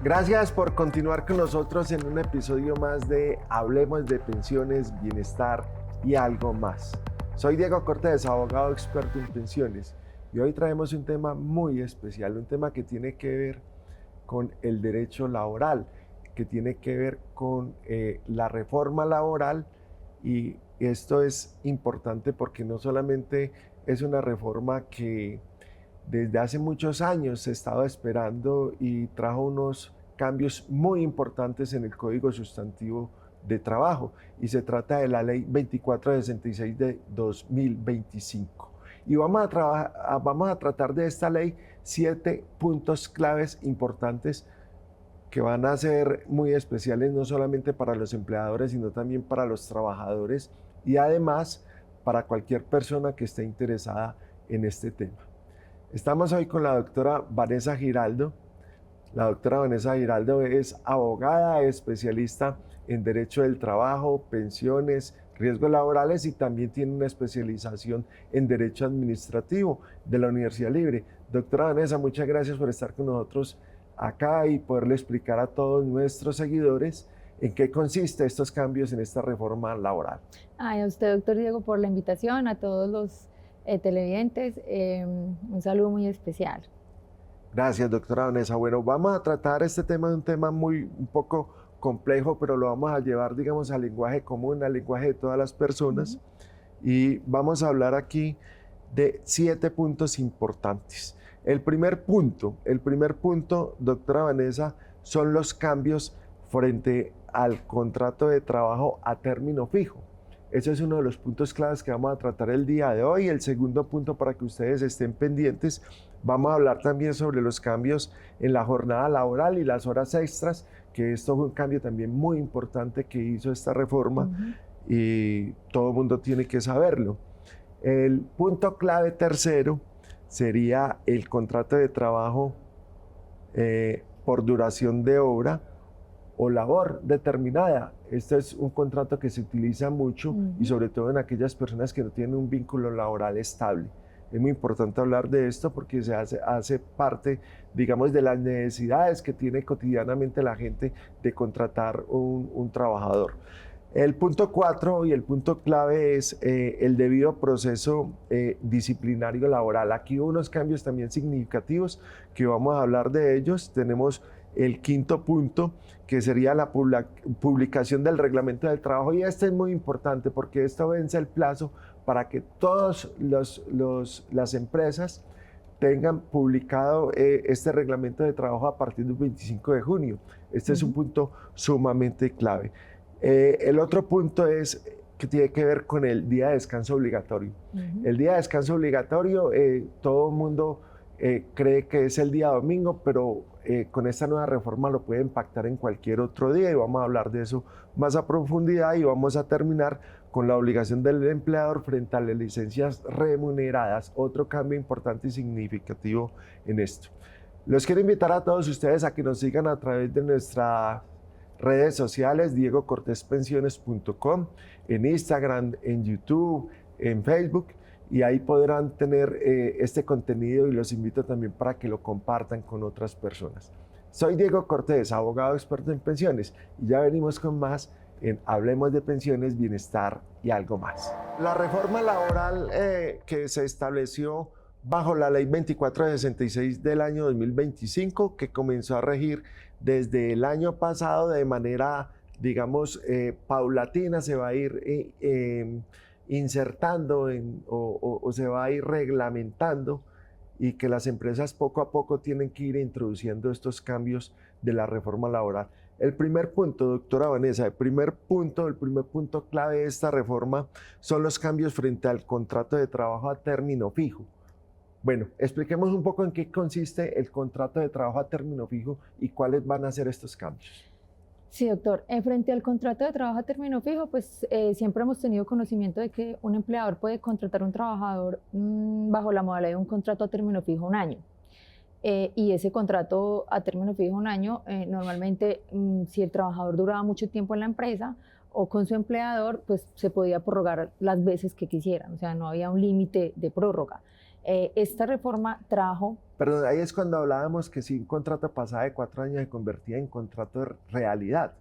Gracias por continuar con nosotros en un episodio más de Hablemos de Pensiones, Bienestar y algo más. Soy Diego Cortés, abogado experto en pensiones, y hoy traemos un tema muy especial, un tema que tiene que ver con el derecho laboral, que tiene que ver con la reforma laboral, y esto es importante porque no solamente es una reforma que desde hace muchos años se estaba esperando y trajo unos cambios muy importantes en el Código Sustantivo de Trabajo, y se trata de la Ley 2466 de 2025. Y vamos a tratar de esta ley 7 puntos claves importantes que van a ser muy especiales no solamente para los empleadores, sino también para los trabajadores y además para cualquier persona que esté interesada en este tema. Estamos hoy con la doctora Vanessa Giraldo. La doctora Vanessa Giraldo es abogada, especialista en Derecho del Trabajo, pensiones, riesgos laborales, y también tiene una especialización en Derecho Administrativo de la Universidad Libre. Doctora Vanessa, muchas gracias por estar con nosotros acá y poderle explicar a todos nuestros seguidores en qué consiste estos cambios en esta reforma laboral. A usted, doctor Diego, por la invitación, a todos los televidentes, un saludo muy especial. Gracias, doctora Vanessa. Bueno, vamos a tratar este tema de un tema un poco complejo, pero lo vamos a llevar, digamos, al lenguaje común, al lenguaje de todas las personas. Y vamos a hablar aquí de 7 puntos importantes. El primer punto, doctora Vanessa, son los cambios frente al contrato de trabajo a término fijo. Ese es uno de los puntos claves que vamos a tratar el día de hoy. El segundo punto, para que ustedes estén pendientes, vamos a hablar también sobre los cambios en la jornada laboral y las horas extras, que esto fue un cambio también muy importante que hizo esta reforma y todo el mundo tiene que saberlo. El punto clave tercero sería el contrato de trabajo por duración de obra o labor determinada. Este es un contrato que se utiliza mucho y sobre todo en aquellas personas que no tienen un vínculo laboral estable. Es muy importante hablar de esto porque se hace parte, digamos, de las necesidades que tiene cotidianamente la gente de contratar un trabajador. El punto 4 y el punto clave es el debido proceso disciplinario laboral. Aquí hubo unos cambios también significativos que vamos a hablar de ellos. Tenemos el quinto punto, que sería la publicación del reglamento del trabajo, y este es muy importante porque esto vence el plazo para que todas las empresas tengan publicado este reglamento de trabajo a partir del 25 de junio. Este es un punto sumamente clave. El otro punto es que tiene que ver con el día de descanso obligatorio. El día de descanso obligatorio, todo el mundo cree que es el día domingo, pero con esta nueva reforma lo pueden pactar en cualquier otro día, y vamos a hablar de eso más a profundidad. Y vamos a terminar con la obligación del empleador frente a las licencias remuneradas, otro cambio importante y significativo en esto. Los quiero invitar a todos ustedes a que nos sigan a través de nuestras redes sociales, diegocortespensiones.com, en Instagram, en YouTube, en Facebook, y ahí podrán tener este contenido, y los invito también para que lo compartan con otras personas. Soy Diego Cortés, abogado experto en pensiones, y ya venimos con más en Hablemos de Pensiones, Bienestar y algo más. La reforma laboral que se estableció bajo la Ley 2466 del año 2025, que comenzó a regir desde el año pasado de manera, digamos, paulatina, se va a ir insertando o se va a ir reglamentando, y que las empresas poco a poco tienen que ir introduciendo estos cambios de la reforma laboral. El primer punto, doctora Vanessa, el primer punto clave de esta reforma son los cambios frente al contrato de trabajo a término fijo. Bueno, expliquemos un poco en qué consiste el contrato de trabajo a término fijo y cuáles van a ser estos cambios. Sí, doctor. Frente al contrato de trabajo a término fijo, pues siempre hemos tenido conocimiento de que un empleador puede contratar a un trabajador bajo la modalidad de un contrato a término fijo un año. Y ese contrato a término fijo un año, normalmente si el trabajador duraba mucho tiempo en la empresa o con su empleador, pues se podía prorrogar las veces que quisieran, o sea, no había un límite de prórroga. Esta reforma trajo... Pero ahí es cuando hablábamos que si un contrato pasaba de 4 años se convertía en contrato de realidad.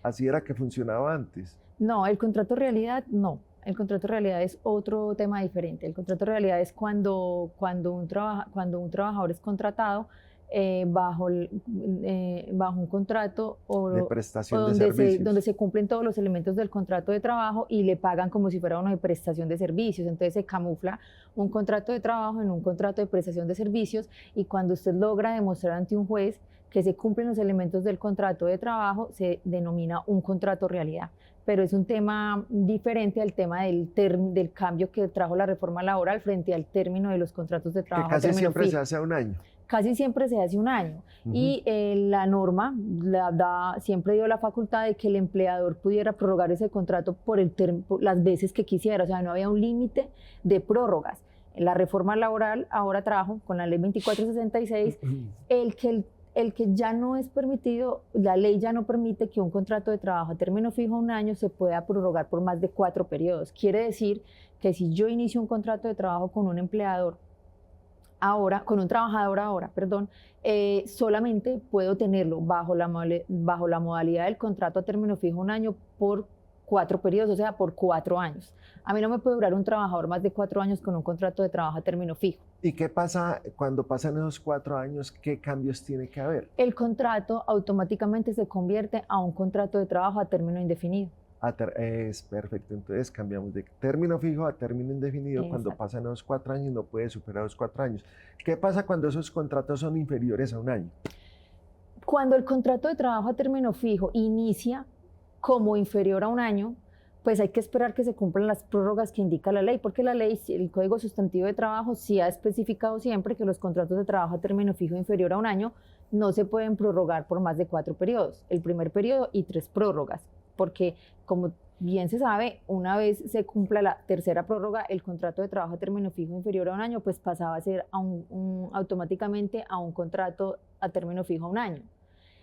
Así era que funcionaba antes. No, el contrato de realidad no. El contrato de realidad es otro tema diferente. El contrato de realidad es cuando un trabajador es contratado bajo un contrato De prestación de servicios. donde se cumplen todos los elementos del contrato de trabajo y le pagan como si fuera uno de prestación de servicios. Entonces se camufla un contrato de trabajo en un contrato de prestación de servicios, y cuando usted logra demostrar ante un juez que se cumplen los elementos del contrato de trabajo, se denomina un contrato realidad. Pero es un tema diferente al tema del cambio que trajo la reforma laboral frente al término de los contratos de trabajo. Que casi siempre se hace a un año. Casi siempre se hace un año. Y la norma siempre dio la facultad de que el empleador pudiera prorrogar ese contrato por las veces que quisiera. O sea, no había un límite de prórrogas. La reforma laboral ahora trajo, con la ley 2466, el que ya no es permitido, la ley ya no permite que un contrato de trabajo a término fijo un año se pueda prorrogar por más de 4 periodos. Quiere decir que si yo inicio un contrato de trabajo con un empleador ahora, con un trabajador ahora, perdón, solamente puedo tenerlo bajo la modalidad del contrato a término fijo un año por 4 periodos, o sea, por 4 años. A mí no me puede durar un trabajador más de 4 años con un contrato de trabajo a término fijo. ¿Y qué pasa cuando pasan esos 4 años? ¿Qué cambios tiene que haber? El contrato automáticamente se convierte a un contrato de trabajo a término indefinido. Es perfecto, entonces cambiamos de término fijo a término indefinido. Exacto. Cuando pasan esos 4 años, no puede superar los 4 años. ¿Qué pasa cuando esos contratos son inferiores a un año? Cuando el contrato de trabajo a término fijo inicia como inferior a un año, pues hay que esperar que se cumplan las prórrogas que indica la ley, porque la ley, el Código Sustantivo de Trabajo, sí ha especificado siempre que los contratos de trabajo a término fijo inferior a un año no se pueden prorrogar por más de 4 periodos, el primer periodo y 3 prórrogas, porque como bien se sabe, una vez se cumpla la tercera prórroga, el contrato de trabajo a término fijo inferior a un año, pues pasaba a ser automáticamente a un contrato a término fijo a un año.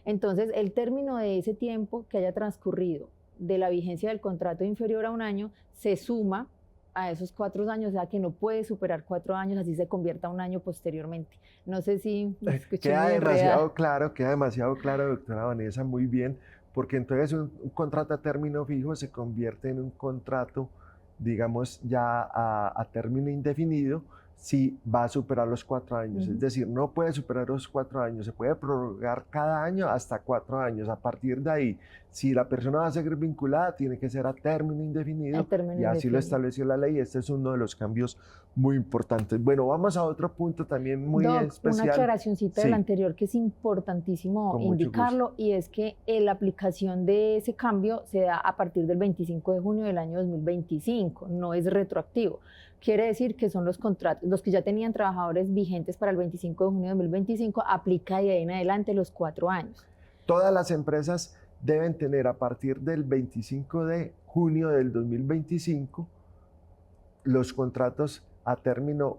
Entonces, el término de ese tiempo que haya transcurrido de la vigencia del contrato inferior a un año se suma a esos 4 años, o sea que no puede superar 4 años, así se convierta a un año posteriormente. No sé si me escuché queda muy demasiado claro, doctora Vanessa, muy bien, porque entonces un contrato a término fijo se convierte en un contrato, digamos, ya a término indefinido, si va a superar los 4 años. Es decir, no puede superar los 4 años, se puede prorrogar cada año hasta 4 años. A partir de ahí, si la persona va a seguir vinculada, tiene que ser a término indefinido, y así lo estableció la ley. Este es uno de los cambios muy importantes. Bueno, vamos a otro punto también muy especial. Una aclaracioncita del anterior que es importantísimo indicarlo, y es que la aplicación de ese cambio se da a partir del 25 de junio del año 2025, no es retroactivo. Quiere decir que son los contratos, los que ya tenían trabajadores vigentes para el 25 de junio de 2025, aplica de ahí en adelante los 4 años. Todas las empresas deben tener a partir del 25 de junio del 2025 los contratos a término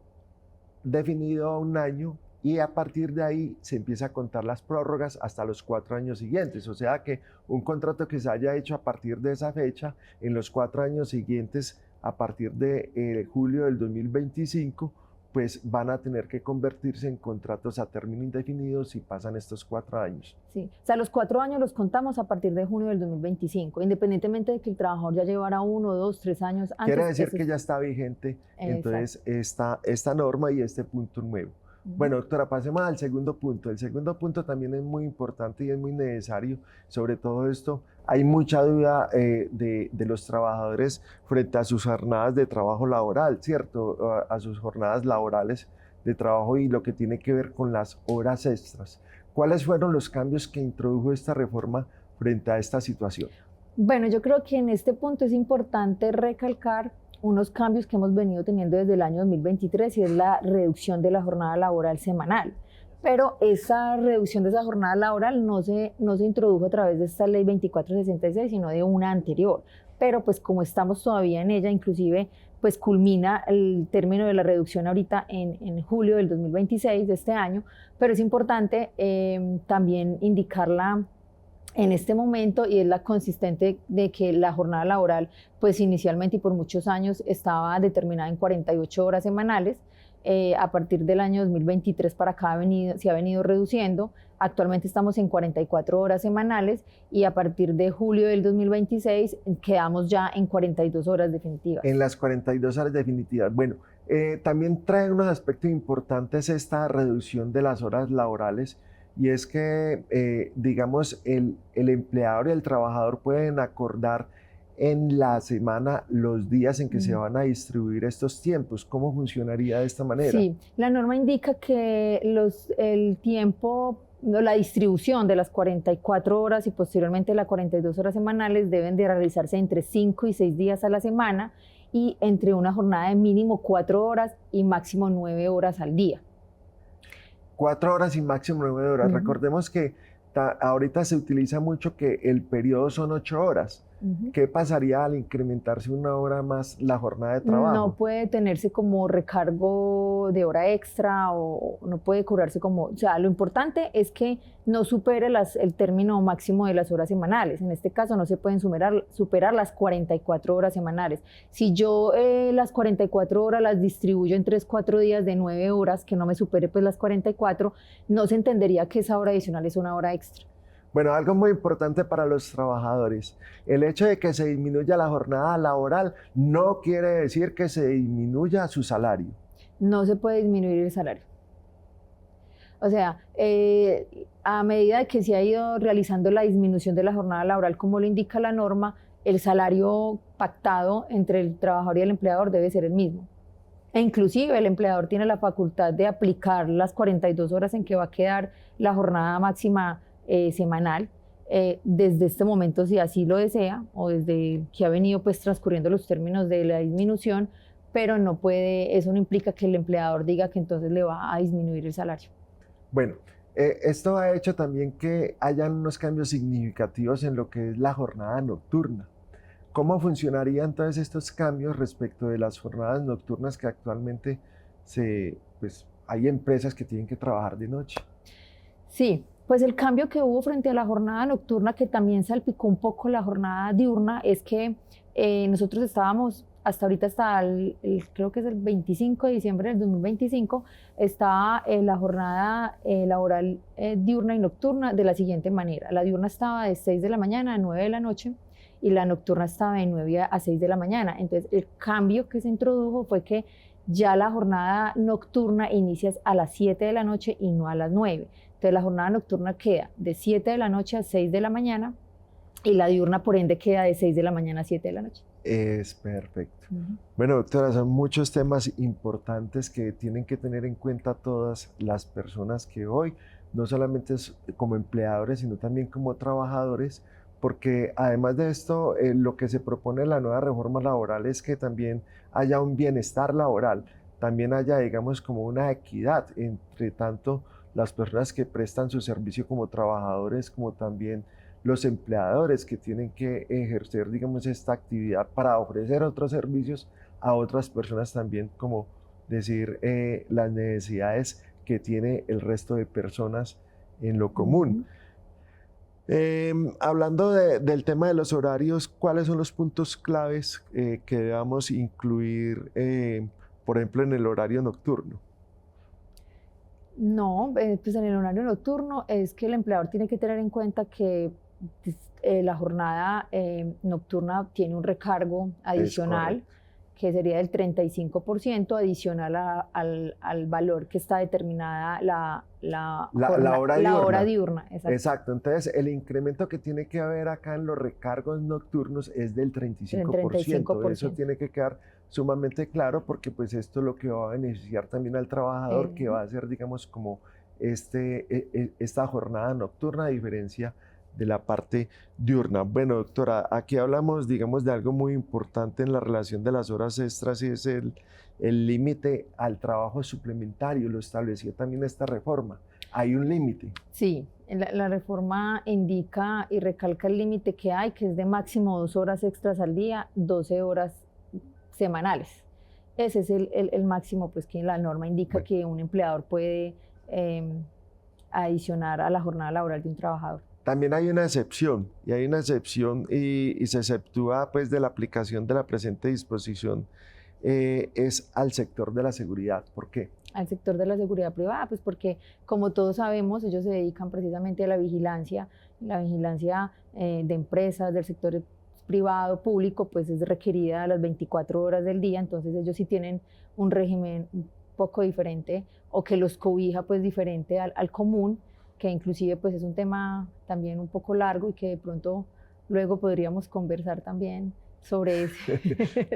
definido a un año, y a partir de ahí se empieza a contar las prórrogas hasta los 4 años siguientes. O sea que un contrato que se haya hecho a partir de esa fecha, en los 4 años siguientes, a partir de julio del 2025, pues van a tener que convertirse en contratos a término indefinido si pasan estos 4 años. Sí, o sea, los 4 años los contamos a partir de junio del 2025, independientemente de que el trabajador ya llevara 1, 2, 3 años antes. Quiere decir que ya está vigente entonces esta norma y este punto nuevo. Bueno, doctora, pasemos al segundo punto. El segundo punto también es muy importante y es muy necesario. Sobre todo esto, hay mucha duda de los trabajadores frente a sus jornadas de trabajo laboral, ¿cierto? A sus jornadas laborales de trabajo y lo que tiene que ver con las horas extras. ¿Cuáles fueron los cambios que introdujo esta reforma frente a esta situación? Bueno, yo creo que en este punto es importante recalcar unos cambios que hemos venido teniendo desde el año 2023, y es la reducción de la jornada laboral semanal. Pero esa reducción de esa jornada laboral no se introdujo a través de esta ley 2466, sino de una anterior. Pero pues como estamos todavía en ella, inclusive pues culmina el término de la reducción ahorita en julio del 2026 de este año, pero es importante también indicarla en este momento, y es la consistente de que la jornada laboral pues inicialmente y por muchos años estaba determinada en 48 horas semanales, A partir del año 2023 para acá se ha venido reduciendo. Actualmente estamos en 44 horas semanales y a partir de julio del 2026 quedamos ya en 42 horas definitivas. En las 42 horas definitivas. Bueno, también trae unos aspectos importantes esta reducción de las horas laborales, y es que, digamos, el empleador y el trabajador pueden acordar en la semana los días en que se van a distribuir estos tiempos. ¿Cómo funcionaría de esta manera? Sí, la norma indica que el tiempo, la distribución de las 44 horas y posteriormente las 42 horas semanales deben de realizarse entre 5 y 6 días a la semana y entre una jornada de mínimo 4 horas y máximo 9 horas al día. 4 horas y máximo 9 horas. Recordemos que ahorita se utiliza mucho que el periodo son 8 horas. ¿Qué pasaría al incrementarse una hora más la jornada de trabajo? No puede tenerse como recargo de hora extra o no puede cobrarse como... O sea, lo importante es que no supere el término máximo de las horas semanales. En este caso no se pueden superar las 44 horas semanales. Si yo las 44 horas las distribuyo en 3-4 días de 9 horas, que no me supere pues las 44, no se entendería que esa hora adicional es una hora extra. Bueno, algo muy importante para los trabajadores, el hecho de que se disminuya la jornada laboral no quiere decir que se disminuya su salario. No se puede disminuir el salario. O sea, a medida que se ha ido realizando la disminución de la jornada laboral, como lo indica la norma, el salario pactado entre el trabajador y el empleador debe ser el mismo. E inclusive el empleador tiene la facultad de aplicar las 42 horas en que va a quedar la jornada máxima semanal, desde este momento, si así lo desea, o desde que ha venido pues transcurriendo los términos de la disminución, pero no puede, eso no implica que el empleador diga que entonces le va a disminuir el salario. Bueno, esto ha hecho también que hayan unos cambios significativos en lo que es la jornada nocturna. ¿Cómo funcionarían entonces estos cambios respecto de las jornadas nocturnas que actualmente hay empresas que tienen que trabajar de noche? Sí. Pues el cambio que hubo frente a la jornada nocturna, que también salpicó un poco la jornada diurna, es que nosotros estábamos, hasta ahorita creo que es el 25 de diciembre del 2025, estaba la jornada laboral diurna y nocturna de la siguiente manera. La diurna estaba de 6 de la mañana a 9 de la noche y la nocturna estaba de 9 a 6 de la mañana. Entonces el cambio que se introdujo fue que ya la jornada nocturna inicia a las 7 de la noche y no a las 9. Entonces la jornada nocturna queda de 7 de la noche a 6 de la mañana y la diurna por ende queda de 6 de la mañana a 7 de la noche. Es perfecto. Bueno, doctora, son muchos temas importantes que tienen que tener en cuenta todas las personas que hoy, no solamente como empleadores, sino también como trabajadores, porque además de esto, lo que se propone en la nueva reforma laboral es que también haya un bienestar laboral, también haya, digamos, como una equidad entre tanto las personas que prestan su servicio como trabajadores, como también los empleadores que tienen que ejercer, digamos, esta actividad para ofrecer otros servicios a otras personas también, como decir, las necesidades que tiene el resto de personas en lo común. Hablando del tema de los horarios, ¿cuáles son los puntos claves que debamos incluir, por ejemplo, en el horario nocturno? No, pues en el horario nocturno es que el empleador tiene que tener en cuenta que la jornada nocturna tiene un recargo adicional que sería del 35% adicional al valor que está determinada la hora diurna. Exacto, entonces el incremento que tiene que haber acá en los recargos nocturnos es del 35%. Eso tiene que quedar sumamente claro porque pues esto es lo que va a beneficiar también al trabajador que va a hacer, digamos, como esta jornada nocturna a diferencia de la parte diurna. Bueno, doctora, aquí hablamos, digamos, de algo muy importante en la relación de las horas extras y es el límite al trabajo suplementario. Lo estableció también esta reforma. ¿Hay un límite? Sí, la reforma indica y recalca el límite que hay, que es de máximo 2 horas extras al día, 12 horas semanales. Ese es el máximo pues, que la norma indica que un empleador puede adicionar a la jornada laboral de un trabajador. También hay una excepción, y se exceptúa pues, de la aplicación de la presente disposición es al sector de la seguridad. ¿Por qué? Al sector de la seguridad privada, pues porque como todos sabemos, ellos se dedican precisamente a la vigilancia de empresas, del sector privado, público, pues es requerida a las 24 horas del día, entonces ellos sí tienen un régimen un poco diferente o que los cobija pues diferente al común, que inclusive pues es un tema también un poco largo y que de pronto luego podríamos conversar también sobre eso.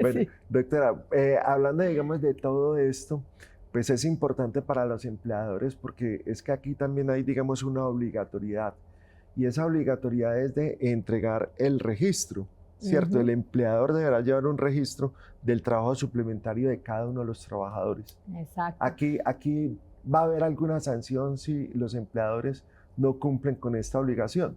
Bueno, Sí. doctora, hablando, digamos, de todo esto, pues es importante para los empleadores porque es que aquí también hay, digamos, una obligatoriedad y esa obligatoriedad es de entregar el registro, ¿cierto? El Ujú. empleador deberá llevar un registro del trabajo suplementario de cada uno de los trabajadores. Exacto. Aquí va a haber alguna sanción si los empleadores no cumplen con esta obligación.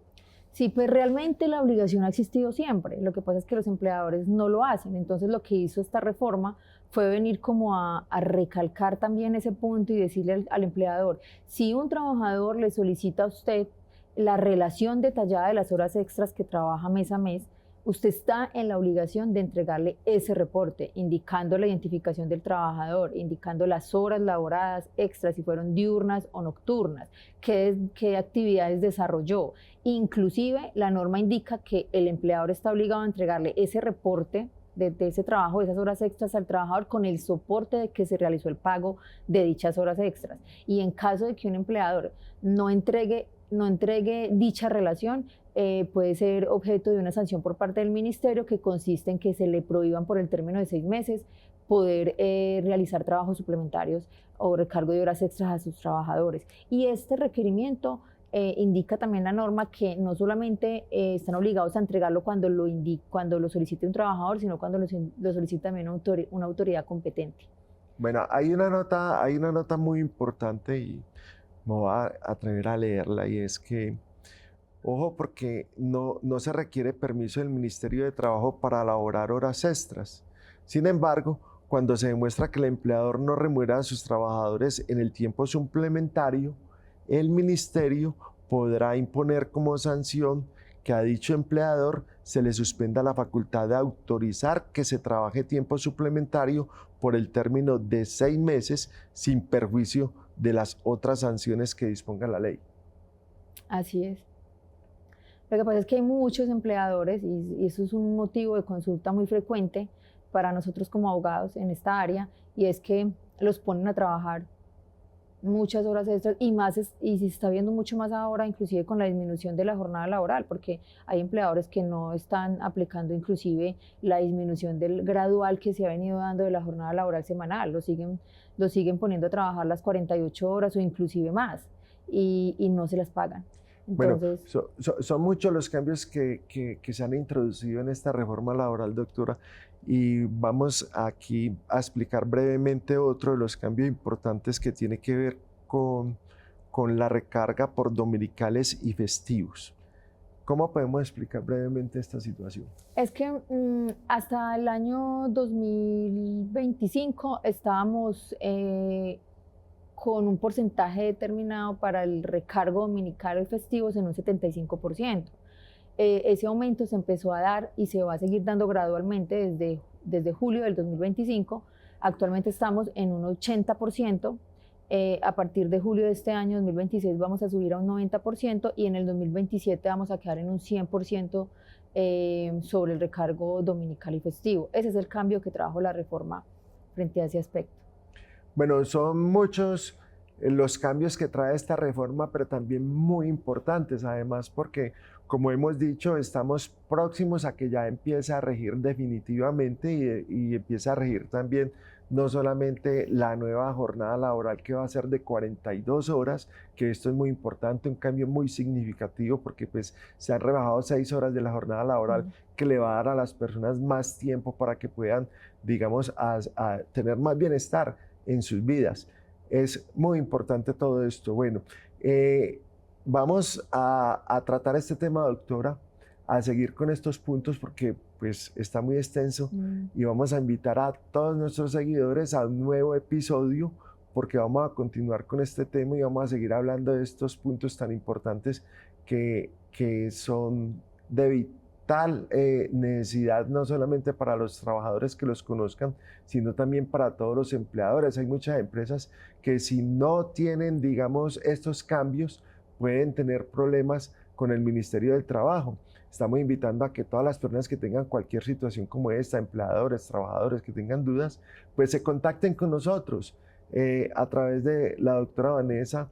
Sí, pues realmente la obligación ha existido siempre. Lo que pasa es que los empleadores no lo hacen. Entonces lo que hizo esta reforma fue venir como a recalcar también ese punto y decirle al empleador, si un trabajador le solicita a usted la relación detallada de las horas extras que trabaja mes a mes, usted está en la obligación de entregarle ese reporte, indicando la identificación del trabajador, indicando las horas laboradas extras, si fueron diurnas o nocturnas, qué actividades desarrolló. Inclusive la norma indica que el empleador está obligado a entregarle ese reporte de ese trabajo, de esas horas extras al trabajador con el soporte de que se realizó el pago de dichas horas extras. Y en caso de que un empleador no entregue dicha relación, puede ser objeto de una sanción por parte del ministerio que consiste en que se le prohíban por el término de 6 meses poder realizar trabajos suplementarios o recargo de horas extras a sus trabajadores. Y este requerimiento indica también la norma que no solamente están obligados a entregarlo cuando lo solicite un trabajador, sino cuando lo solicita también una autoridad competente. Bueno, hay una nota muy importante y me voy a atrever a leerla y es que, ojo, porque no se requiere permiso del Ministerio de Trabajo para elaborar horas extras. Sin embargo, cuando se demuestra que el empleador no remunera a sus trabajadores en el tiempo suplementario, el ministerio podrá imponer como sanción que a dicho empleador se le suspenda la facultad de autorizar que se trabaje tiempo suplementario por el término de 6 meses sin perjuicio de las otras sanciones que disponga la ley. Así es. Lo que pasa es que hay muchos empleadores y eso es un motivo de consulta muy frecuente para nosotros como abogados en esta área y es que los ponen a trabajar muchas horas extras y más y se está viendo mucho más ahora inclusive con la disminución de la jornada laboral porque hay empleadores que no están aplicando inclusive la disminución del gradual que se ha venido dando de la jornada laboral semanal, lo siguen poniendo a trabajar las 48 horas o inclusive más y no se las pagan. Bueno, Entonces, son muchos los cambios que se han introducido en esta reforma laboral, doctora, y vamos aquí a explicar brevemente otro de los cambios importantes que tiene que ver con la recarga por dominicales y festivos. ¿Cómo podemos explicar brevemente esta situación? es que hasta el año 2025 estábamos con un porcentaje determinado para el recargo dominical y festivos en un 75%. Ese aumento se empezó a dar y se va a seguir dando gradualmente desde julio del 2025. Actualmente estamos en un 80%. A partir de julio de este año 2026 vamos a subir a un 90% y en el 2027 vamos a quedar en un 100% sobre el recargo dominical y festivo. Ese es el cambio que trajo la reforma frente a ese aspecto. Bueno, son muchos los cambios que trae esta reforma, pero también muy importantes, además, porque, como hemos dicho, estamos próximos a que ya empiece a regir definitivamente y empiece a regir también no solamente la nueva jornada laboral que va a ser de 42 horas, que esto es muy importante, un cambio muy significativo porque pues se han rebajado 6 horas de la jornada laboral que le va a dar a las personas más tiempo para que puedan, digamos, a tener más bienestar en sus vidas. Es muy importante todo esto. Bueno, vamos a tratar este tema, doctora, a seguir con estos puntos porque pues está muy extenso y vamos a invitar a todos nuestros seguidores a un nuevo episodio porque vamos a continuar con este tema y vamos a seguir hablando de estos puntos tan importantes que son de total necesidad, no solamente para los trabajadores que los conozcan, sino también para todos los empleadores. Hay muchas empresas que si no tienen, digamos, estos cambios, pueden tener problemas con el Ministerio del Trabajo. Estamos invitando a que todas las personas que tengan cualquier situación como esta, empleadores, trabajadores que tengan dudas, pues se contacten con nosotros. A través de la doctora Vanessa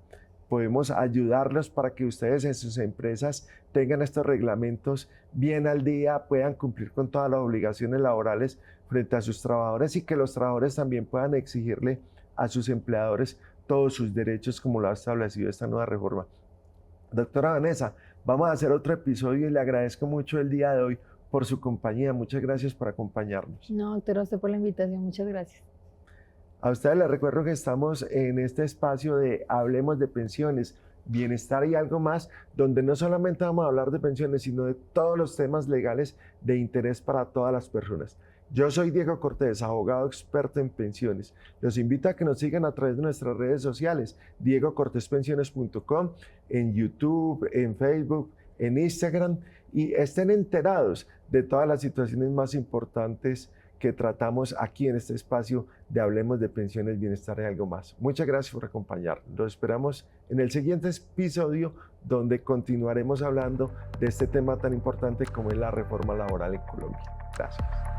podemos ayudarlos para que ustedes en sus empresas tengan estos reglamentos bien al día, puedan cumplir con todas las obligaciones laborales frente a sus trabajadores y que los trabajadores también puedan exigirle a sus empleadores todos sus derechos como lo ha establecido esta nueva reforma. Doctora Vanessa, vamos a hacer otro episodio y le agradezco mucho el día de hoy por su compañía. Muchas gracias por acompañarnos. No, doctora, a usted por la invitación. Muchas gracias. A ustedes les recuerdo que estamos en este espacio de Hablemos de Pensiones, Bienestar y algo más, donde no solamente vamos a hablar de pensiones, sino de todos los temas legales de interés para todas las personas. Yo soy Diego Cortés, abogado experto en pensiones. Los invito a que nos sigan a través de nuestras redes sociales, diegocortespensiones.com, en YouTube, en Facebook, en Instagram, y estén enterados de todas las situaciones más importantes que tratamos aquí en este espacio de Hablemos de Pensiones, Bienestar y algo más. Muchas gracias por acompañarnos. Los esperamos en el siguiente episodio donde continuaremos hablando de este tema tan importante como es la reforma laboral en Colombia. Gracias.